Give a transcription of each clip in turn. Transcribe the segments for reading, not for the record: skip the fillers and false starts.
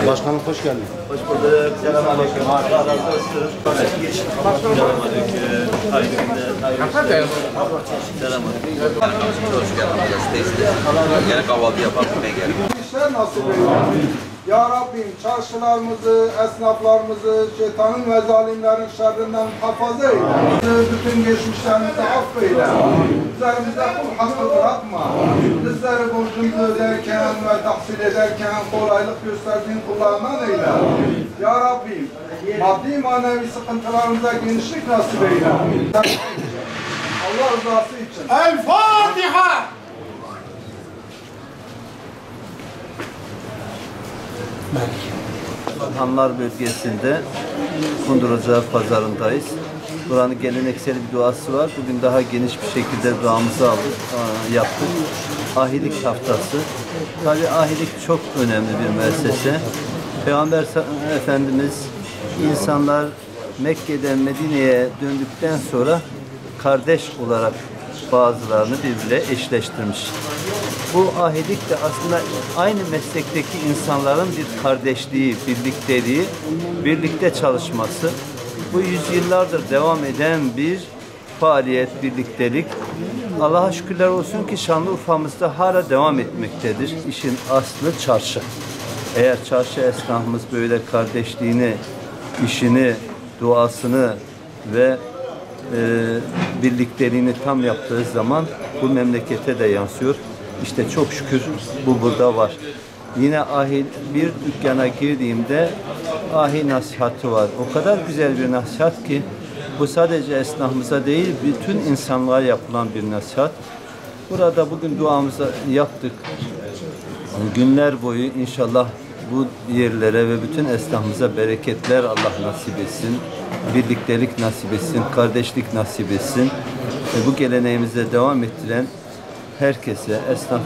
Başkanım hoş geldin. Hoş bulduk. Selamünaleyküm. Allah razı olsun. Selamünaleyküm. Hayırlı günler. Selamünaleyküm. Hoş geldiniz. Yine kahvaltı yapalım. Ben geldim. İşler nasip eyle. Ya Rabbim çarşılarımızı, esnaflarımızı şeytanın ve zalimlerin şerrinden muhafaza eyle. Bütün geçmişlerimizi affeyle. Üzerimizde kul hakkı bırakma. Bizleri borcumuzu öderken ve tahsil ederken kolaylık gösterdiğin kullarından eyle. Ya Rabbim maddi manevi sıkıntılarımıza genişlik nasip eyle. Allah rızası için. El Fatiha. Hamlar bölgesinde Kunduracı Pazarı'ndayız. Buranın geleneksel bir duası var. Bugün daha geniş bir şekilde duamızı yaptık. Ahilik haftası. Tabii ahilik çok önemli bir müessese. Peygamber Efendimiz insanlar Mekke'den Medine'ye döndükten sonra kardeş olarak bazılarını birbirine eşleştirmiş. Bu ahilik de aslında aynı meslekteki insanların bir kardeşliği, birlikteliği, birlikte çalışması. Bu yüzyıllardır devam eden bir faaliyet, birliktelik. Allah'a şükürler olsun ki Şanlıurfa'mızda hala devam etmektedir. İşin aslı çarşı. Eğer çarşı esnafımız böyle kardeşliğini, işini, duasını ve birlikteliğini tam yaptığı zaman bu memlekete de yansıyor. İşte çok şükür bu burada var. Yine bir dükkana girdiğimde ahi nasihatı var. O kadar güzel bir nasihat ki bu sadece esnafımıza değil bütün insanlığa yapılan bir nasihat. Burada bugün duamızı yaptık. Günler boyu inşallah bu yerlere ve bütün esnafımıza bereketler Allah nasip etsin. Birliktelik nasip etsin, kardeşlik nasip etsin. Bu geleneğimizde devam ettiren herkese, Esnaf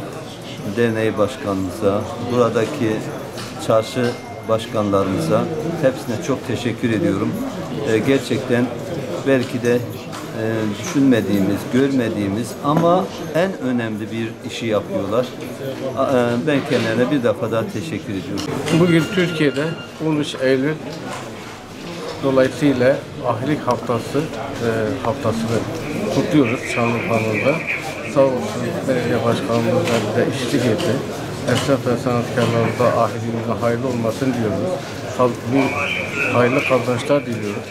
Derneği Başkanımıza, buradaki çarşı başkanlarımıza hepsine çok teşekkür ediyorum. Gerçekten belki de düşünmediğimiz, görmediğimiz ama en önemli bir işi yapıyorlar. Ben kendilerine bir defa daha teşekkür ediyorum. Bugün Türkiye'de 13 Eylül dolayısıyla ahilik haftasını kutluyoruz Şanlıurfa'mızda. Sağ olsun belediye başkanımız da bize eşlik etti. Esnaf ve sanatkarlarımıza ahilimizin hayırlı olmasını diliyoruz. Hayırlı kazançlar diliyoruz.